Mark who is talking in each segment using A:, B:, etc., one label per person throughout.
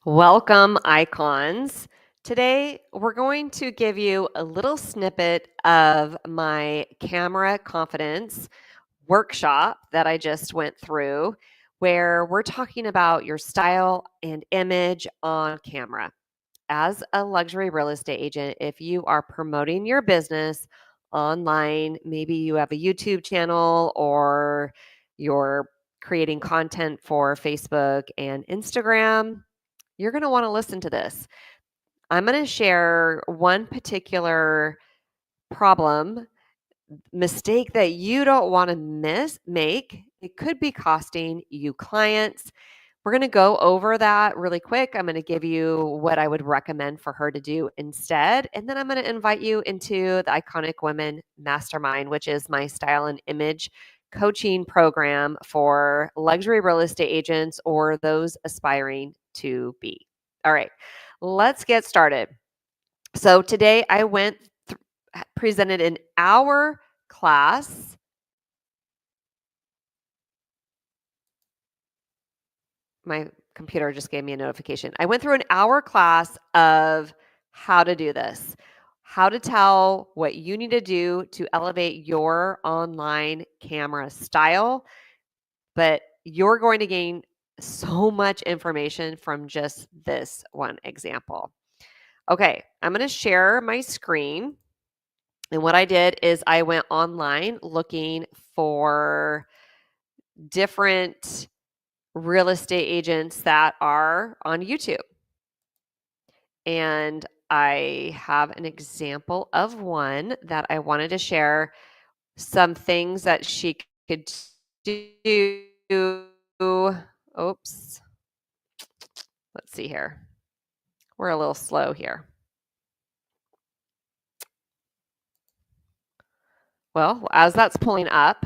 A: Welcome, icons. Today, we're going to give you a little snippet of my camera confidence workshop that I just went through, where we're talking about your style and image on camera. As a luxury real estate agent, if you are promoting your business online, maybe you have a YouTube channel or you're creating content for Facebook and Instagram, you're going to want to listen to this. I'm going to share one particular problem, mistake that you don't want to make. It could be costing you clients. We're going to go over that really quick. I'm going to give you what I would recommend for her to do instead. And then I'm going to invite you into the Iconic Women Mastermind, which is my style and image coaching program for luxury real estate agents or those aspiring to be. All right, let's get started. So today I presented an hour class. My computer just gave me a notification. I went through an hour class of how to do this, how to tell what you need to do to elevate your online camera style. But you're going to gain so much information from just this one example. Okay, I'm going to share my screen. And what I did is I went online looking for different real estate agents that are on YouTube. And I have an example of one that I wanted to share some things that she could do. Oops. Let's see here. We're a little slow here. Well, as that's pulling up,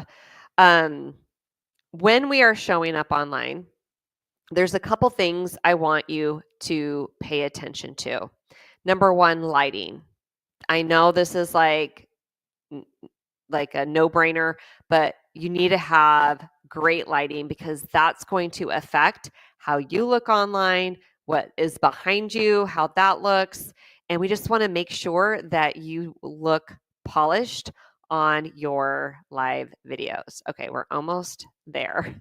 A: when we are showing up online, there's a couple things I want you to pay attention to. Number one, lighting. I know this is like a no-brainer, but you need to have great lighting because that's going to affect how you look online, what is behind you, how that looks. And we just want to make sure that you look polished on your live videos. Okay, we're almost there.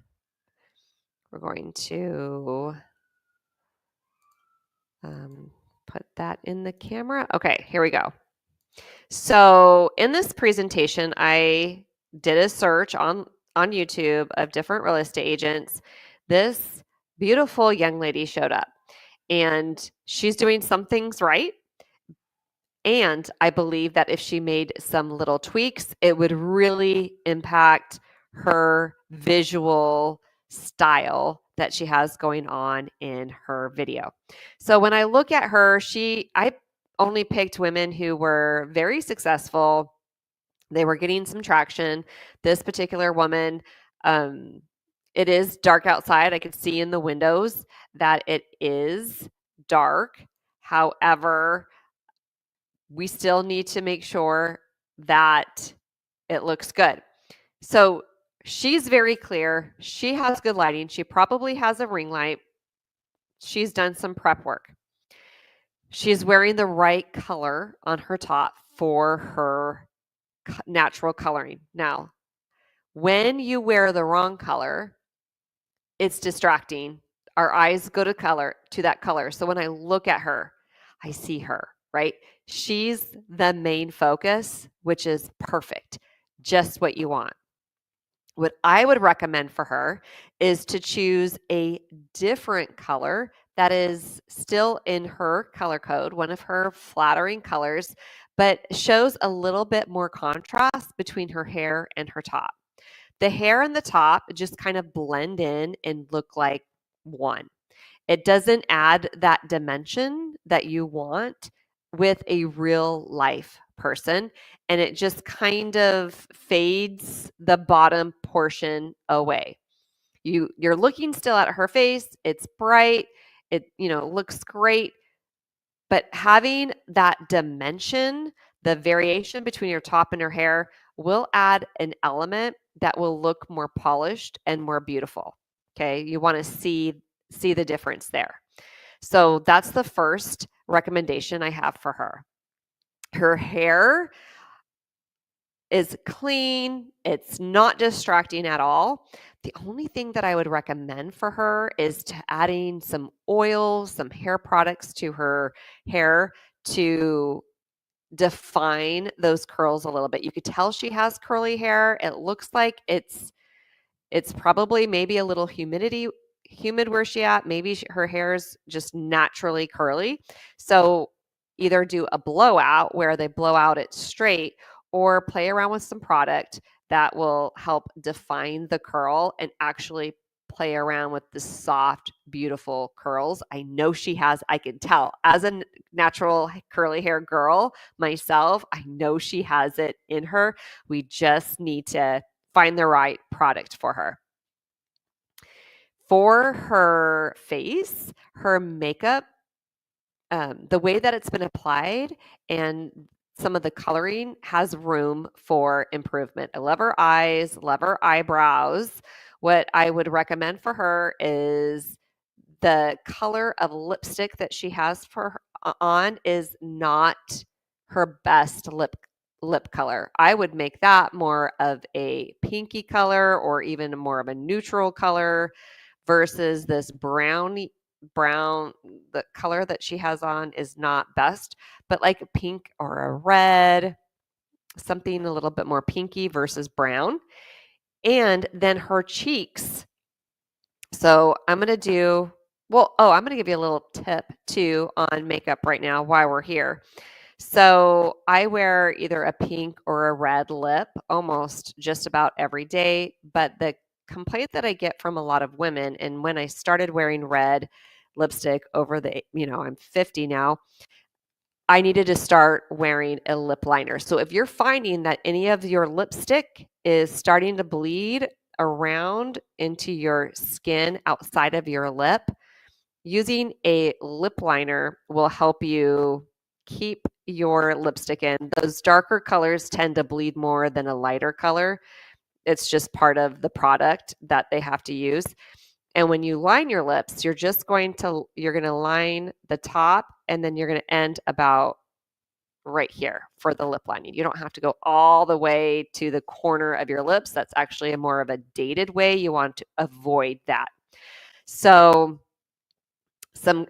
A: We're going to put that in the camera. Okay, here we go. So in this presentation, I did a search on YouTube of different real estate agents. This beautiful young lady showed up and she's doing some things right. And I believe that if she made some little tweaks, it would really impact her visual style that she has going on in her video. So when I look at her, I only picked women who were very successful. They were getting some traction. This particular woman, it is dark outside. I could see in the windows that it is dark. However, we still need to make sure that it looks good. So she's very clear. She has good lighting. She probably has a ring light. She's done some prep work. She's wearing the right color on her top for her natural coloring. Now, when you wear the wrong color, it's distracting. Our eyes go to that color. So when I look at her, I see her, right? She's the main focus, which is perfect. Just what you want. What I would recommend for her is to choose a different color that is still in her color code, one of her flattering colors, but shows a little bit more contrast between her hair and her top. The hair and the top just kind of blend in and look like one. It doesn't add that dimension that you want with a real life person, and it just kind of fades the bottom portion away. You're looking still at her face, it's bright, it looks great, but having that dimension, the variation between your top and your hair will add an element that will look more polished and more beautiful. Okay, you want to see the difference there. So that's the first recommendation I have for her. Her hair is clean. It's not distracting at all. The only thing that I would recommend for her is to adding some oil, some hair products to her hair to define those curls a little bit. You could tell she has curly hair. It looks like it's probably maybe a little humid where she at. Maybe her hair is just naturally curly. So either do a blowout where they blow out it straight, or play around with some product that will help define the curl and actually play around with the soft, beautiful curls. I know she has, I can tell. As a natural curly hair girl myself, I know she has it in her. We just need to find the right product for her. For her face, her makeup, the way that it's been applied and some of the coloring has room for improvement. I love her eyes, love her eyebrows. What I would recommend for her is the color of lipstick that she has on is not her best lip color. I would make that more of a pinky color or even more of a neutral color versus this brown. The color that she has on is not best, but like a pink or a red, something a little bit more pinky versus brown. And then her cheeks. So I'm going to do, I'm going to give you a little tip too on makeup right now while we're here. So I wear either a pink or a red lip almost just about every day. But the complaint that I get from a lot of women, and when I started wearing red lipstick over I'm 50 now, I needed to start wearing a lip liner. So if you're finding that any of your lipstick is starting to bleed around into your skin outside of your lip, using a lip liner will help you keep your lipstick in. Those darker colors tend to bleed more than a lighter color. It's just part of the product that they have to use. And when you line your lips, you're going to line the top and then you're going to end about right here for the lip lining. You don't have to go all the way to the corner of your lips. That's actually a more of a dated way. You want to avoid that. So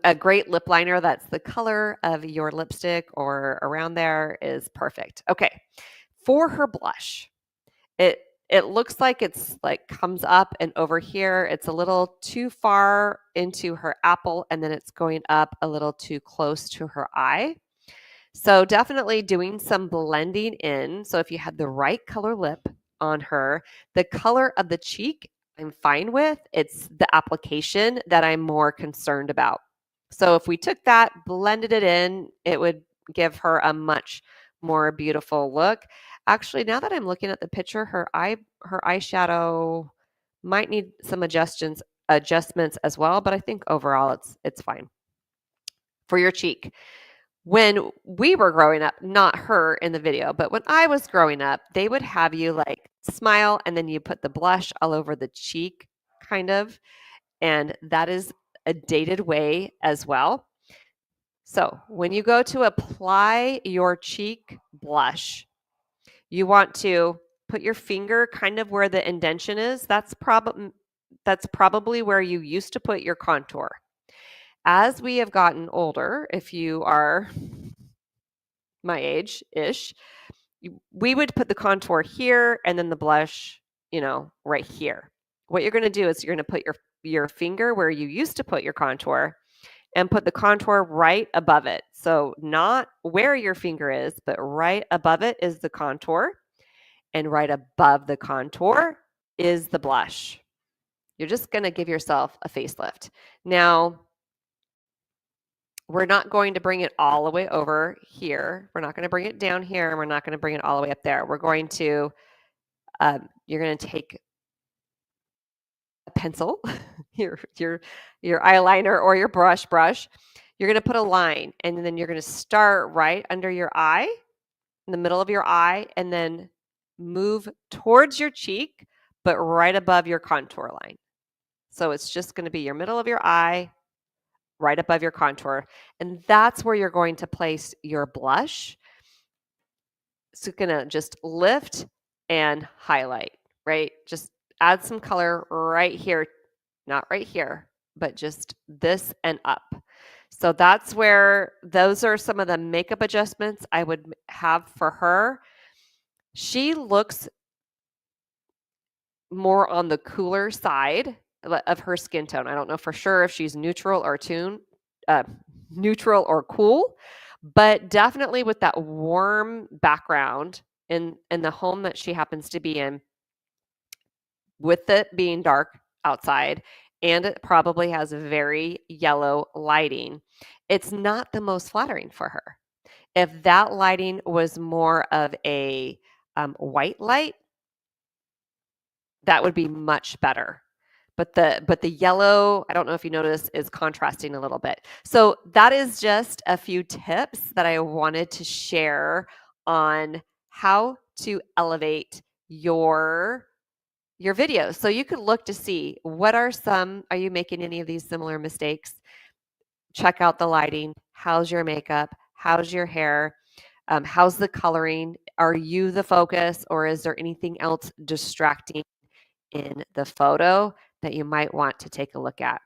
A: a great lip liner that's the color of your lipstick or around there is perfect. Okay. For her blush, it looks like it's like comes up and over here. It's a little too far into her apple and then it's going up a little too close to her eye. So definitely doing some blending in. So if you had the right color lip on her, the color of the cheek I'm fine with. It's the application that I'm more concerned about. So if we took that, blended it in, it would give her a much more beautiful look. Actually, now that I'm looking at the picture, her eyeshadow might need some adjustments as well, but I think overall it's fine. For your cheek, when we were growing up, not her in the video, but when I was growing up, they would have you like smile and then you put the blush all over the cheek, kind of. And that is a dated way as well. So when you go to apply your cheek blush, you want to put your finger kind of where the indention is. That's probably where you used to put your contour. As we have gotten older, if you are my age-ish, we would put the contour here and then the blush, right here. What you're going to do is you're going to put your finger where you used to put your contour and put the contour right above it. So not where your finger is, but right above it is the contour. And right above the contour is the blush. You're just going to give yourself a facelift. Now, we're not going to bring it all the way over here. We're not going to bring it down here, and we're not going to bring it all the way up there. We're going to, you're going to take a pencil, your eyeliner or your brush. You're going to put a line, and then you're going to start right under your eye, in the middle of your eye, and then move towards your cheek, but right above your contour line. So it's just going to be your middle of your eye, right above your contour. And that's where you're going to place your blush. So it's gonna just lift and highlight, right? Just add some color right here, not right here, but just this and up. So that's where those are some of the makeup adjustments I would have for her. She looks more on the cooler side of her skin tone. I don't know for sure if she's neutral or neutral or cool, but definitely with that warm background in the home that she happens to be in, with it being dark outside, and it probably has very yellow lighting, it's not the most flattering for her. If that lighting was more of a white light, that would be much better. But the yellow, I don't know if you notice, is contrasting a little bit. So that is just a few tips that I wanted to share on how to elevate your videos. So you could look to see are you making any of these similar mistakes? Check out the lighting. How's your makeup? How's your hair? How's the coloring? Are you the focus, or is there anything else distracting in the photo that you might want to take a look at?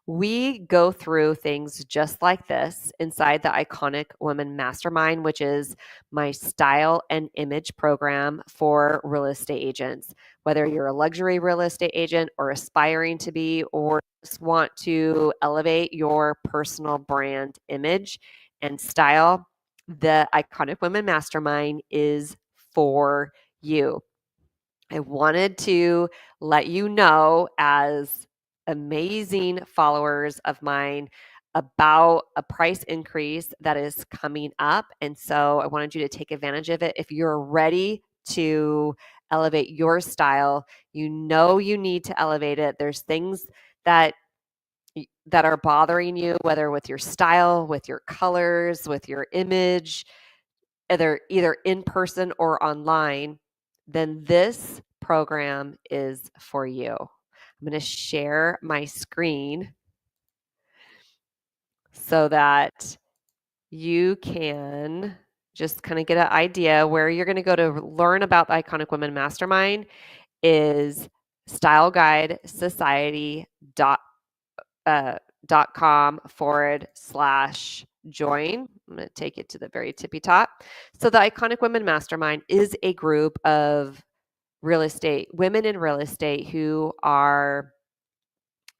A: We go through things just like this inside the Iconic Women Mastermind, which is my style and image program for real estate agents. Whether you're a luxury real estate agent or aspiring to be, or just want to elevate your personal brand image and style, the Iconic Women Mastermind is for you. I wanted to let you know, as amazing followers of mine, about a price increase that is coming up. And so I wanted you to take advantage of it. If you're ready to elevate your style, you know you need to elevate it. There's things that are bothering you, whether with your style, with your colors, with your image, either in person or online, then this program is for you. I'm going to share my screen so that you can just kind of get an idea. Where you're going to go to learn about the Iconic Women Mastermind is styleguidesociety.com/join. I'm going to take it to the very tippy top. So the Iconic Women Mastermind is a group of women in real estate who are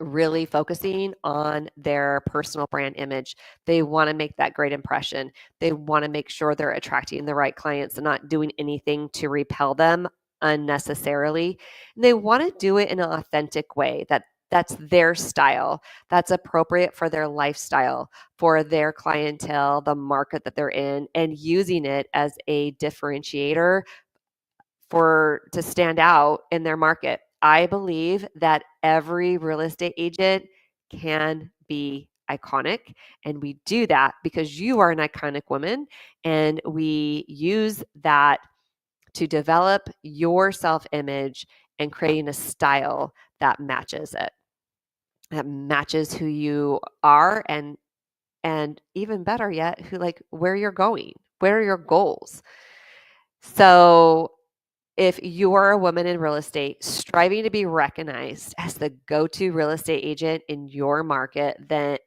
A: really focusing on their personal brand image. They want to make that great impression. They want to make sure they're attracting the right clients and not doing anything to repel them unnecessarily. And they want to do it in an authentic way that's their style, that's appropriate for their lifestyle, for their clientele, the market that they're in, and using it as a differentiator to stand out in their market. I believe that every real estate agent can be iconic, and we do that because you are an iconic woman, and we use that to develop your self-image and creating a style that matches it, that matches who you are, and even better yet, where you're going, where are your goals. So if you are a woman in real estate striving to be recognized as the go-to real estate agent in your market, then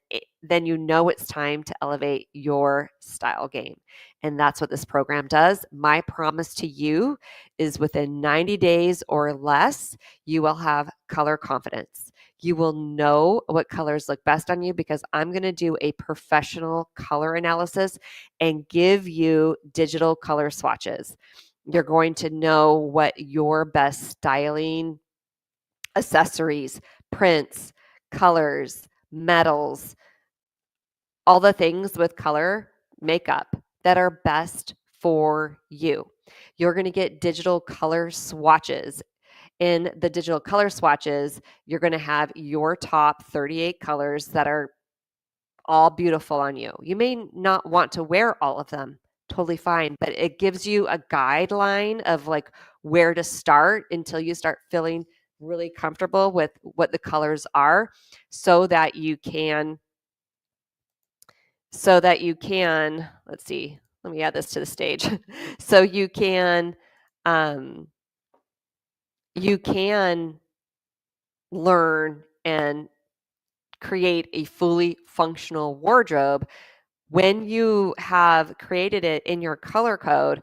A: you know it's time to elevate your style game. And that's what this program does. My promise to you is within 90 days or less, you will have color confidence. You will know what colors look best on you, because I'm going to do a professional color analysis and give you digital color swatches. You're going to know what your best styling, accessories, prints, colors, metals, all the things with color makeup that are best for you. You're going to get digital color swatches. In the digital color swatches, you're going to have your top 38 colors that are all beautiful on you. You may not want to wear all of them. Totally fine. But it gives you a guideline of where to start until you start feeling really comfortable with what the colors are, so that you can so that you can, let's see, let me add this to the stage. So um, you can learn and create a fully functional wardrobe. When you have created it in your color code,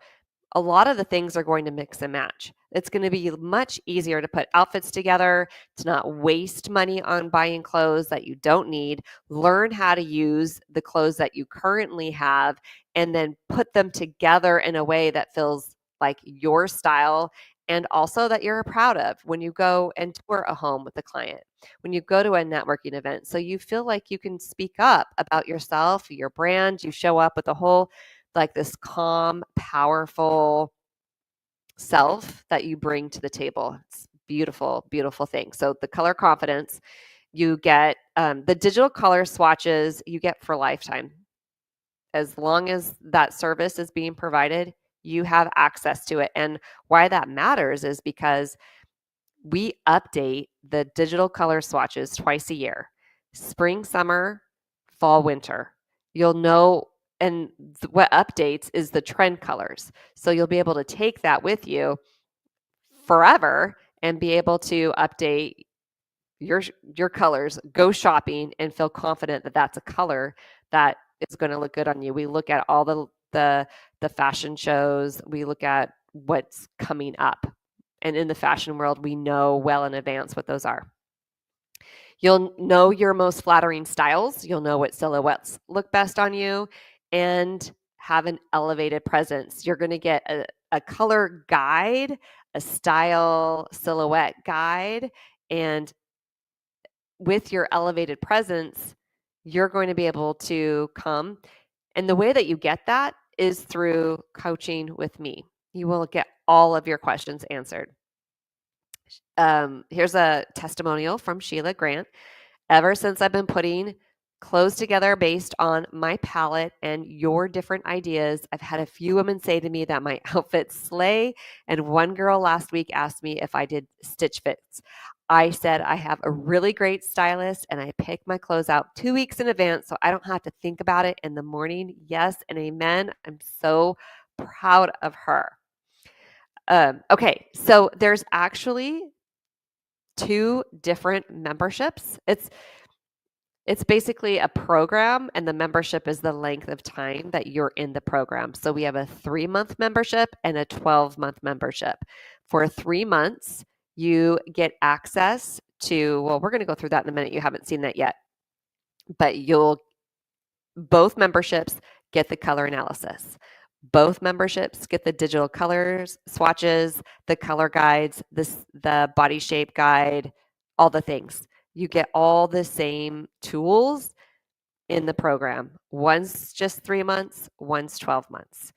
A: a lot of the things are going to mix and match. It's going to be much easier to put outfits together, to not waste money on buying clothes that you don't need. Learn how to use the clothes that you currently have and then put them together in a way that feels like your style and also that you're proud of when you go and tour a home with a client, when you go to a networking event. So you feel like you can speak up about yourself, your brand, you show up with a whole like this calm, powerful self that you bring to the table. It's beautiful, beautiful thing. So the color confidence, you get the digital color swatches you get for lifetime. As long as that service is being provided, you have access to it. And why that matters is because we update the digital color swatches twice a year, spring, summer, fall, winter. You'll know, and what updates is the trend colors. So you'll be able to take that with you forever and be able to update your your colors, go shopping and feel confident that that's a color that is going to look good on you. We look at all the fashion shows, we look at what's coming up. And in the fashion world, we know well in advance what those are. You'll know your most flattering styles, you'll know what silhouettes look best on you, and have an elevated presence. You're going to get a color guide, a style silhouette guide, and with your elevated presence, you're going to be able to come. And the way that you get that is through coaching with me. You will get all of your questions answered. Here's a testimonial from Sheila Grant. Ever since I've been putting clothes together based on my palette and your different ideas, I've had a few women say to me that my outfits slay. And one girl last week asked me if I did stitch fits. I said I have a really great stylist and I pick my clothes out 2 weeks in advance so I don't have to think about it in the morning. Yes and amen. I'm so proud of her. Okay, so there's actually 2 different memberships. It's basically a program, and the membership is the length of time that you're in the program. So we have a 3-month membership and a 12-month membership. For 3 months, you get access to, well, we're going to go through that in a minute. You haven't seen that yet. But both memberships get the color analysis. Both memberships get the digital colors, swatches, the color guides, the body shape guide, all the things. You get all the same tools in the program. One's just 3 months, one's 12 months.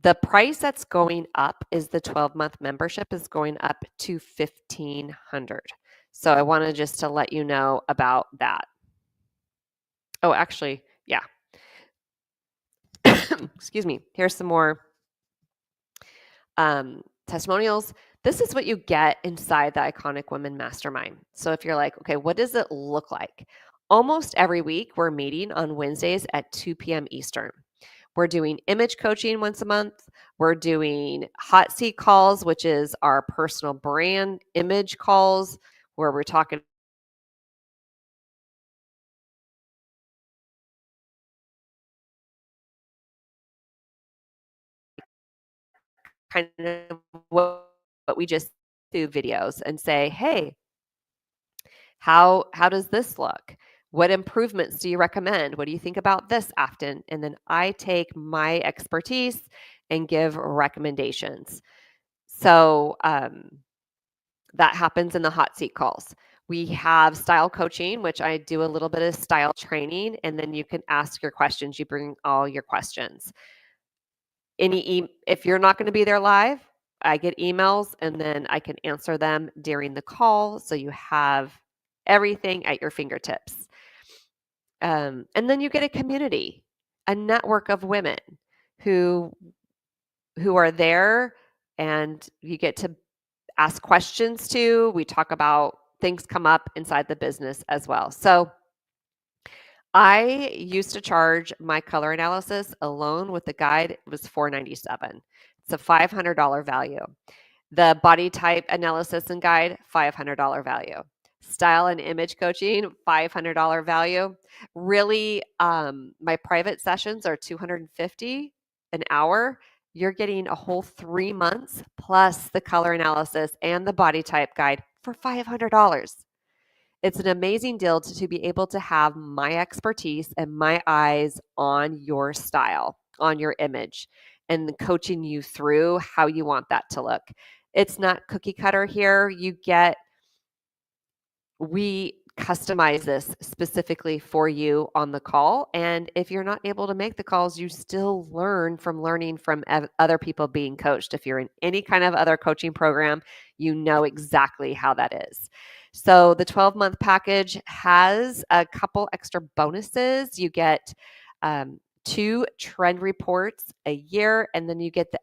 A: The price that's going up is the 12-month membership is going up to $1,500. So I wanted just to let you know about that. Oh, actually, yeah. Excuse me. Here's some more testimonials. This is what you get inside the Iconic Women Mastermind. So if you're like, okay, what does it look like? Almost every week, we're meeting on Wednesdays at 2 p.m. Eastern. We're doing image coaching once a month. We're doing hot seat calls, which is our personal brand image calls, where we're talking kind of what we just do videos and say, hey, how does this look? What improvements do you recommend? What do you think about this, Afton? And then I take my expertise and give recommendations. So that happens in the hot seat calls. We have style coaching, which I do a little bit of style training, and then you can ask your questions. You bring all your questions. If you're not going to be there live, I get emails and then I can answer them during the call. So you have everything at your fingertips. And then you get a community, a network of women who are there, and you get to ask questions to. We talk about things come up inside the business as well. So I used to charge my color analysis alone with the guide. It was $497. It's a $500 value. The body type analysis and guide, $500 value. Style and image coaching, $500 value. Really, my private sessions are $250 an hour. You're getting a whole 3 months plus the color analysis and the body type guide for $500. It's an amazing deal to be able to have my expertise and my eyes on your style, on your image, and coaching you through how you want that to look. It's not cookie cutter here. We customize this specifically for you on the call. And if you're not able to make the calls, you still learn from learning from other people being coached. If you're in any kind of other coaching program, you know exactly how that is. So the 12-month package has a couple extra bonuses. You get 2 trend reports a year, and then you get the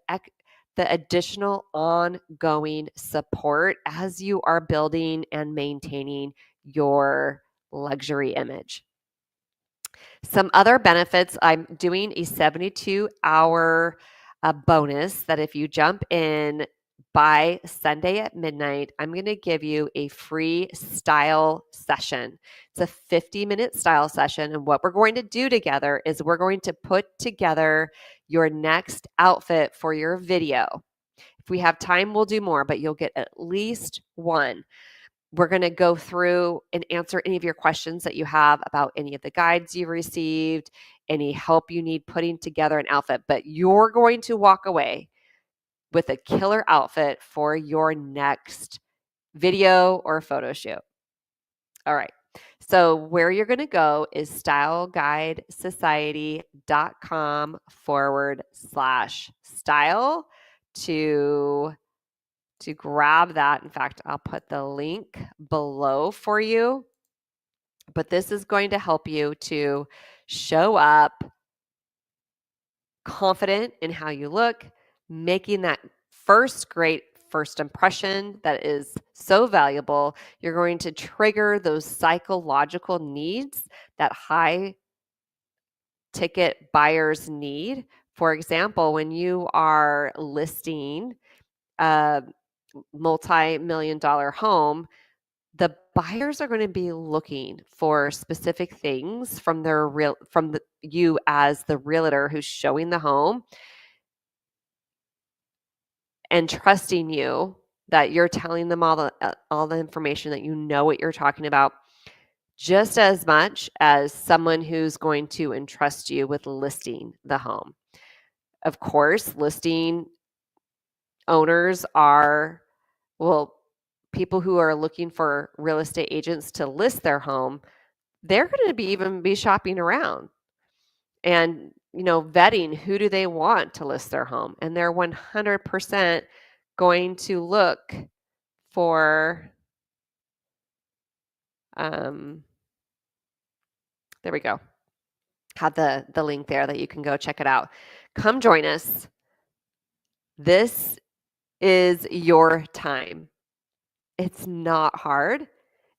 A: additional ongoing support as you are building and maintaining your luxury image. Some other benefits, I'm doing a 72-hour bonus that if you jump in by Sunday at midnight, I'm going to give you a free style session. It's a 50-minute style session. And what we're going to do together is we're going to put together your next outfit for your video. If we have time, we'll do more, but you'll get at least one. We're going to go through and answer any of your questions that you have about any of the guides you've received, any help you need putting together an outfit, but you're going to walk away with a killer outfit for your next video or photo shoot. All right. So where you're going to go is styleguidesociety.com/style to grab that. In fact, I'll put the link below for you. But this is going to help you to show up confident in how you look, making that great first impression that is so valuable. You're going to trigger those psychological needs that high ticket buyers need. For example, when you are listing a multi-million-dollar home, the buyers are going to be looking for specific things from you as the realtor who's showing the home, and trusting you that you're telling them all the information, that you know what you're talking about, just as much as someone who's going to entrust you with listing the home. Of course, listing owners are, people who are looking for real estate agents to list their home, they're going to even be shopping around and, vetting who do they want to list their home. And they're 100% going to look for, there we go. Have the link there that you can go check it out. Come join us. This is your time. It's not hard.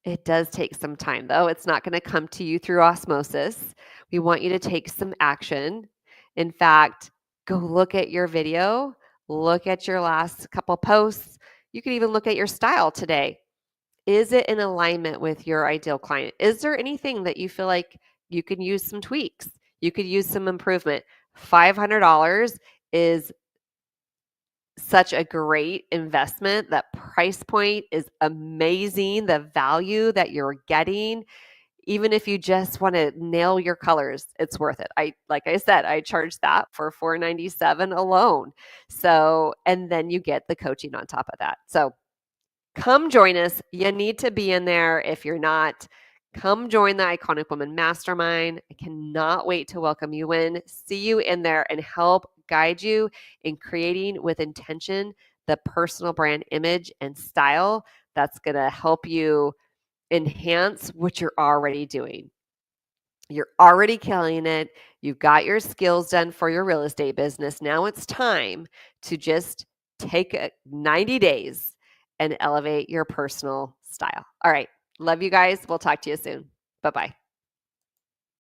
A: It does take some time, though. It's not going to come to you through osmosis. We want you to take some action. In fact, go look at your video, look at your last couple posts. You can even look at your style today. Is it in alignment with your ideal client? Is there anything that you feel like you can use some tweaks? You could use some improvement. $500 is such a great investment. That price point is amazing. The value that you're getting, even if you just want to nail your colors, it's worth it. Like I said, I charge that for $497 alone. So, and then you get the coaching on top of that. So come join us. You need to be in there. If you're not, come join the Iconic Woman Mastermind. I cannot wait to welcome you in, see you in there, and help guide you in creating with intention the personal brand image and style that's going to help you enhance what you're already doing. You're already killing it. You've got your skills done for your real estate business. Now it's time to just take 90 days and elevate your personal style. All right. Love you guys. We'll talk to you soon. Bye-bye.